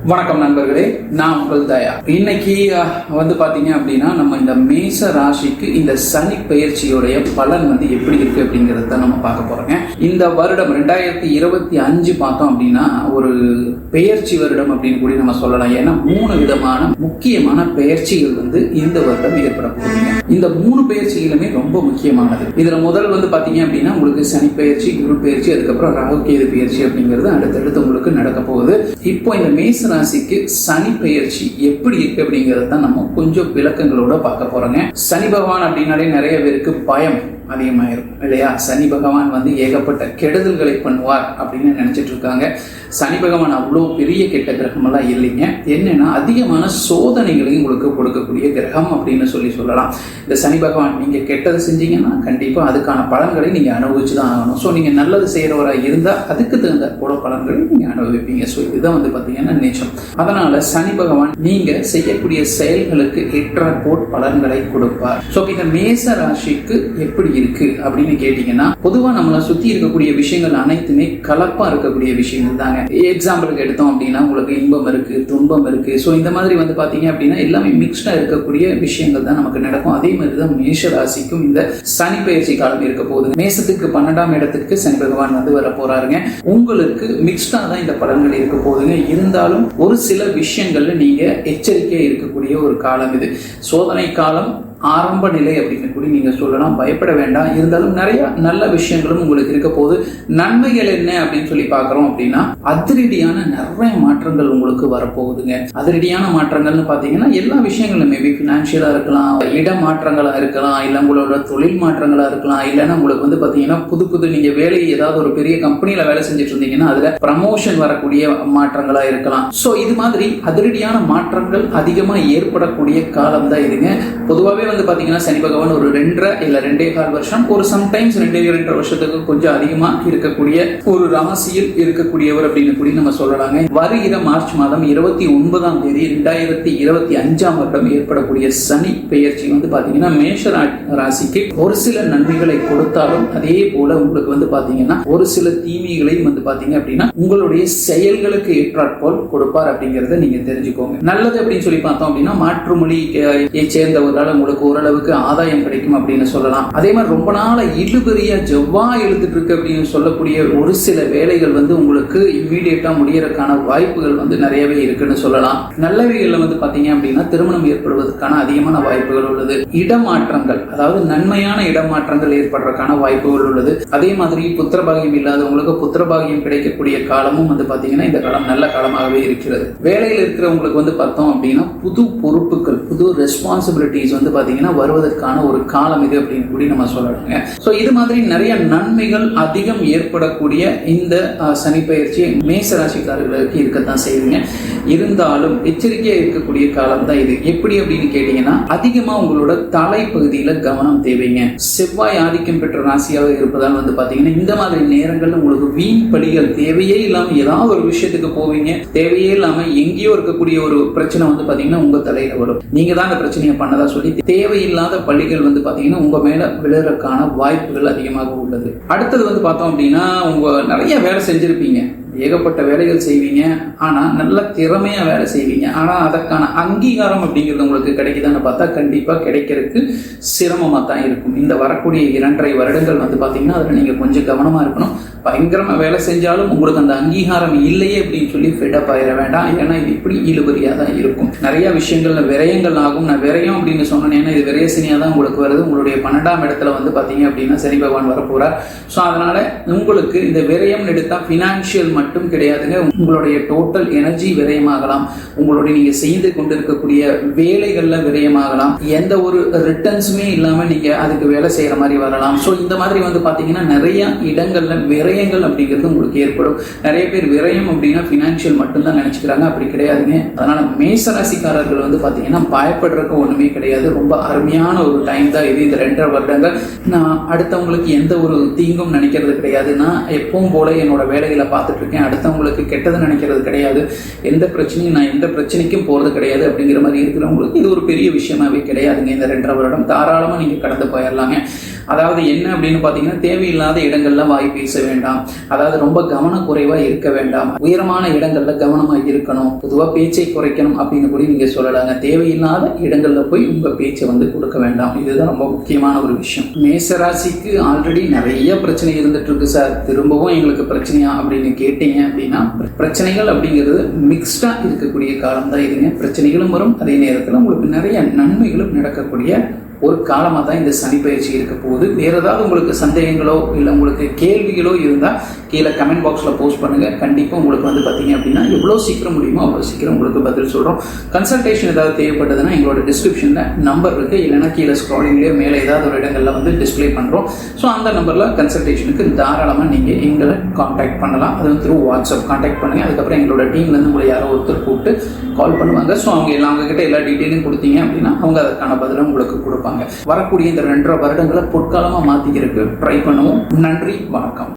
வணக்கம் நண்பர்களே, நான் உங்கள் தயா. இன்னைக்கு பாத்தீங்க அப்படின்னா நம்ம இந்த மேச ராசிக்கு இந்த சனி பெயர்ச்சியோடைய பலன் எப்படி இருக்கு அப்படிங்கறத நம்ம பார்க்க போறோங்க. இந்த வருடம் 2025 பார்த்தோம் அப்படின்னா ஒரு பெயர்ச்சி வருடம் அப்படின்னு கூட நம்ம சொல்லலாம். ஏன்னா 3 விதமான முக்கியமான பெயர்ச்சிகள் இந்த வருடம் ஏற்பட போகுதுங்க. இந்த 3 பெயர்ச்சிகளுமே ரொம்ப முக்கியமானது. இதுல முதல் பாத்தீங்க அப்படின்னா உங்களுக்கு சனி பெயர்ச்சி, குரு பெயர்ச்சி, அதுக்கப்புறம் ராகு கேது பெயர்ச்சி அப்படிங்கிறது அடுத்தடுத்து உங்களுக்கு நடக்க போகுது. இப்போ இந்த மேச ராசிக்கு சனி பெயர்ச்சி எப்படி இருக்கு அப்படிங்கறத தான் நம்ம கொஞ்சம் விளக்கங்களோட பார்க்க போறோங்க. சனி பகவான் அப்படின்னாலே நிறைய பேருக்கு பயம் அதிகமாயிரும் இல்லையா? சனி பகவான் ஏகப்பட்ட கெடுதல்களை பண்ணுவார் அப்படின்னு நினைச்சிட்டு இருக்காங்க. சனி பகவான் அவ்வளோ பெரிய கெட்ட கிரகம் எல்லாம் இல்லைங்க. என்னன்னா அதிகமான சோதனைகளையும் உங்களுக்கு கொடுக்கக்கூடிய கிரகம் அப்படின்னு சொல்லலாம். இந்த சனி பகவான் நீங்க கெட்டது செஞ்சீங்கன்னா கண்டிப்பா அதுக்கான பலன்களை நீங்க அனுபவிச்சுதான் ஆகணும். ஸோ நீங்க நல்லது செய்யறவராக இருந்தா அதுக்கு தகுந்த கூட பலன்களை நீங்க அனுபவிப்பீங்க. ஸோ இதுதான் பாத்தீங்கன்னா நேச்சம். அதனால சனி பகவான் நீங்க செய்யக்கூடிய செயல்களுக்கு ஏற்ற போட் பலன்களை கொடுப்பார். ஸோ இந்த மேச ராசிக்கு எப்படி இருக்கு அப்படின்னு கேட்டீங்கன்னா, பொதுவா நம்மள சுத்தி இருக்கக்கூடிய விஷயங்கள் அனைத்துமே கலப்பா இருக்கக்கூடிய விஷயங்கள் தாங்க. எக்ஸாம்பிளுக்கு எடுத்தோம் அப்படின்னா உங்களுக்கு இன்பம் இருக்கு, துன்பம் இருக்கு. ஸோ இந்த மாதிரி பாத்தீங்க அப்படின்னா எல்லாமே மிக்ஸ்டா இருக்கக்கூடிய விஷயங்கள் தான் நமக்கு நடக்கும். அதே மாதிரிதான் மேஷ ராசிக்கும் இந்த சனி பயிற்சி காலம் இருக்க போகுது. மேசத்துக்கு 12ஆம் இடத்துக்கு சனி பகவான் வர போறாருங்க. உங்களுக்கு மிக்ஸ்டா தான் இந்த பலன்கள் இருக்க போகுதுங்க. இருந்தாலும் ஒரு சில விஷயங்கள்ல நீங்க எச்சரிக்கையா இருக்கக்கூடிய ஒரு காலம் இது. சோதனை காலம், ஆரம்ப நிலை அப்படின்னு கூட நீங்க சொல்லலாம். பயப்பட வேண்டாம். இருந்தாலும் நிறைய நல்ல விஷயங்களும் உங்களுக்கு இருக்க போது. நன்மைகள் என்ன அப்படின்னு சொல்லி பாக்குறோம் அப்படின்னா அதிரடியான நிறைய மாற்றங்கள் உங்களுக்கு வரப்போகுதுங்க. அதிரடியான மாற்றங்கள்னு பாத்தீங்கன்னா எல்லா விஷயங்களும் மேபி பினான்சியலா இருக்கலாம், இட மாற்றங்களா இருக்கலாம், இல்ல உங்களோட தொழில் மாற்றங்களா இருக்கலாம், இல்லைன்னா உங்களுக்கு பாத்தீங்கன்னா புது நீங்க வேலை ஏதாவது ஒரு பெரிய கம்பெனில வேலை செஞ்சுட்டு இருந்தீங்கன்னா அதுல ப்ரமோஷன் வரக்கூடிய மாற்றங்களா இருக்கலாம். சோ இது மாதிரி அதிரடியான மாற்றங்கள் அதிகமா ஏற்படக்கூடிய காலம் தான் இதுங்க. பொதுவாகவே பாத்தீங்கன்னா சனி பகவான் ஒரு 2.5 இல்ல 2.25 வருஷம், ஒரு சம்டைம்ஸ் 2.5 வருஷத்துக்கு கொஞ்சம் அதிகமா இருக்கக்கூடிய ஒரு ராசியில் இருக்கக்கூடியவர் அப்படின்னு கூட நம்ம சொல்லலாங்க. வருகிற மார்ச் மாதம் 29ஆம் தேதி 2025ஆம் வருடம் ஏற்படக்கூடிய சனி பெயர்ச்சி பாத்தீங்கன்னா மேஷ ராசிக்கு ஒரு சில நன்மைகளை கொடுத்தாலும் அதே போல உங்களுக்கு பாத்தீங்கன்னா ஒரு சில தீமைகளையும் பாத்தீங்க அப்படின்னா உங்களுடைய செயல்களுக்கு ஏற்றாற்போல் கொடுப்பார் அப்படிங்கறத நீங்க தெரிஞ்சுக்கோங்க. நல்லது அப்படின்னு சொல்லி பார்த்தோம் அப்படின்னா மாற்று மொழியை சேர்ந்தவர்களால் உங்களுக்கு ஓரளவுக்கு ஆதாயம் கிடைக்கும் அப்படின்னு சொல்லலாம். அதே மாதிரி ரொம்ப நாள இழுபறியா ஜவ்வா எழுதிட்டு இருக்கு அப்படின்னு சொல்லக்கூடிய ஒரு சில வேலைகள் உங்களுக்கு இம்மீடியட்டா முடியறதுக்கான வாய்ப்புகள் நிறையவே இருக்குன்னு சொல்லலாம். நல்லவைகள்ல பாத்தீங்க அப்படின்னா திருமணம் ஏற்படுவதற்கான அதிகமான வாய்ப்புகள் உள்ளது. இடமாற்றங்கள், அதாவது நன்மையான இடமாற்றங்கள் ஏற்படுறதுக்கான வாய்ப்புகள் உள்ளது. அதே மாதிரி புத்திரபாகியம் இல்லாதவங்களுக்கு புத்திரபாகியம் கிடைக்கக்கூடிய காலமும் பாத்தீங்கன்னா இந்த காலம் நல்ல காலமாகவே இருக்கிறது. வேலையில் இருக்கிறவங்களுக்கு பார்த்தோம் அப்படின்னா புது பொறுப்புகள், புது ரெஸ்பான்சிபிலிட்டிஸ் பாத்தீங்கன்னா வருவதற்கான ஒரு காலம் இது அப்படின்னு கூட நம்ம சொல்லலாங்க. சோ இது மாதிரி நிறைய நன்மைகள் அதிகம் ஏற்படக்கூடிய இந்த சனி பயிற்சி மேச ராசிக்காரர்களுக்கு இருக்கத்தான் செய்யுங்க. இருந்தாலும் எச்சரிக்கையா இருக்கக்கூடிய காலம் தான் இது. எப்படி அப்படின்னு கேட்டீங்கன்னா அதிகமா உங்களோட தலைப்பகுதியில கவனம் தேவைங்க. செவ்வாய் ஆதிக்கம் பெற்ற ராசியாக இருப்பதால் பாத்தீங்கன்னா இந்த மாதிரி நேரங்கள்ல உங்களுக்கு வீண் பலிகள் தேவையே இல்லாம ஏதாவது ஒரு விஷயத்துக்கு போவீங்க. தேவையே இல்லாம எங்கேயோ இருக்கக்கூடிய ஒரு பிரச்சனை பாத்தீங்கன்னா உங்க தலையில வரும். நீங்க தான் அந்த பிரச்சனையை பண்ணதா சொல்லி தேவையில்லாத பள்ளிகள் பாத்தீங்கன்னா உங்க மேல விழுறதுக்கான வாய்ப்புகள் அதிகமாக உள்ளது. அடுத்தது பார்த்தோம் அப்படின்னா உங்க நிறைய வேலை செஞ்சிருப்பீங்க, ஏகப்பட்ட வேலைகள் செய்வீங்க, ஆனா நல்ல திறமையா வேலை செய்வீங்க. ஆனா அதற்கான அங்கீகாரம் அப்படிங்கிறது உங்களுக்கு கிடைக்குதான்னு பார்த்தா கண்டிப்பா கிடைக்கிறதுக்கு சிரமமா தான் இருக்கும். இந்த வரக்கூடிய 2.5 வருடங்கள் பாத்தீங்கன்னா அதுல நீங்க கொஞ்சம் கவனமா இருக்கணும். பயங்கரமா வேலை செஞ்சாலும் உங்களுக்கு அந்த அங்கீகாரம் இல்லையே அப்படின்னு சொல்லி ஃபெடப் ஆயிட வேண்டாம். ஏன்னா இது இப்படி இழுபறியா தான் இருக்கும். நிறைய விஷயங்கள்ல விரயங்கள் ஆகும். நான் விரயம் அப்படின்னு சொன்னேன், ஏன்னா இது விரயசனியா தான் உங்களுக்கு வருது. உங்களுடைய 12ஆம் இடத்துல பாத்தீங்க அப்படின்னா சனி பகவான் வரப்போறார். ஸோ அதனால உங்களுக்கு இந்த விரயம் எடுத்தா பினான்சியல் மட்டும் கிடையாதுங்க, உங்களுடைய டோட்டல் எனர்ஜி விரயமாகலாம். உங்களுடைய நீங்க செய்து கொண்டிருக்கக்கூடிய வேலைகள்ல விரயமாகலாம். எந்த ஒரு ரிட்டர்ன்ஸுமே இல்லாம நீங்க அதுக்கு வேலை செய்யற மாதிரி வரலாம். ஸோ இந்த மாதிரி பாத்தீங்கன்னா நிறைய இடங்கள்ல விரயங்கள் அப்படிங்கிறது உங்களுக்கு ஏற்படும். நிறைய பேர் விரயம் அப்படின்னா பினான்சியல் மட்டும் தான் நினைச்சுக்கிறாங்க. அப்படி கிடையாதுங்க. அதனால மேசராசிக்காரர்கள் பாத்தீங்கன்னா பயப்படுறதுக்கு ஒண்ணுமே கிடையாது. ரொம்ப அருமையான ஒரு டைம் தான் இது. இந்த 2.5 வருடங்கள் நான் அடுத்தவங்களுக்கு எந்த ஒரு தீங்கும் நினைக்கிறது கிடையாது. நான் எப்பவும் போல என்னோட வேலைகளை பார்த்துட்டு இருக்கேன். அடுத்தவங்களுக்கு கெட்டது நினைக்கிறது கிடையாது. எந்த பிரச்சனையும் நான் எந்த பிரச்சனைக்கும் போறது கிடையாது அப்படிங்கிற மாதிரி இருக்கிறவங்களுக்கு இது ஒரு பெரிய விஷயமாவே கிடையாதுங்க. இந்த 2.5 வருடம் தாராளமா நீங்க கடந்து போயிடலாங்க. அதாவது என்ன அப்படின்னு பார்த்தீங்கன்னா, தேவையில்லாத இடங்கள்ல வாய் பேச வேண்டாம், அதாவது ரொம்ப கவனக்குறைவா இருக்க வேண்டாம், உயரமான இடங்கள்ல கவனமா இருக்கணும், பொதுவாக பேச்சை குறைக்கணும் அப்படின்னு கூட நீங்க சொல்லலாங்க. தேவையில்லாத இடங்கள்ல போய் உங்க பேச்சை வந்து கொடுக்க வேண்டாம். இதுதான் ரொம்ப முக்கியமான ஒரு விஷயம். மேசராசிக்கு ஆல்ரெடி நிறைய பிரச்சனை இருந்துட்டு இருக்கு சார், திரும்பவும் எங்களுக்கு பிரச்சனையா அப்படின்னு கேட்டீங்க அப்படின்னா, பிரச்சனைகள் அப்படிங்கிறது மிக்ஸ்டா இருக்கக்கூடிய காலம் தான் இதுங்க. பிரச்சனைகளும் வரும், அதே நேரத்தில் உங்களுக்கு நிறைய நன்மைகளும் நடக்கக்கூடிய ஒரு காலமாக தான் இந்த சனி பயிற்சி இருக்க போகுது. வேறு ஏதாவது உங்களுக்கு சந்தேகங்களோ இல்லை உங்களுக்கு கேள்விகளோ இருந்தால் கீழே கமெண்ட் பாக்ஸில் போஸ்ட் பண்ணுங்கள். கண்டிப்பாக உங்களுக்கு வந்து பார்த்தீங்க அப்படின்னா எவ்வளோ சீக்கிரம் முடியுமோ அவ்வளோ சீக்கிரம் உங்களுக்கு பதில் சொல்கிறோம். கன்சல்டேஷன் ஏதாவது தேவைப்பட்டதுன்னா எங்களோட டிஸ்கிரிப்ஷனில் நம்பர் இருக்குது, இல்லைனா கீழே ஸ்க்ராலிங்லேயே மேலே ஏதாவது ஒரு இடங்களில் வந்து டிஸ்பிளே பண்ணுறோம். ஸோ அந்த நம்பரில் கன்சல்டேஷனுக்கு தாராளமாக நீங்கள் எங்களை காண்டாக்ட் பண்ணலாம். அது த்ரூ வாட்ஸ்அப் காண்டாக்ட் பண்ணுங்கள். அதுக்கப்புறம் எங்களோட டீம்லேருந்து உங்களை யாரோ ஒருத்தர் கூப்பிட்டு கால் பண்ணுவாங்க. ஸோ அவங்க எல்லாம் அவங்ககிட்ட எல்லா டீட்டெயிலும் கொடுத்தீங்க அப்படின்னா அவங்க அதற்கான பதிலும் உங்களுக்கு கொடுப்பாங்க. வரக்கூடிய இந்த 2.5 வருடங்களை பொற்காலமாக மாற்றிக்கிறதுக்கு ட்ரை பண்ணுவோம். நன்றி, வணக்கம்.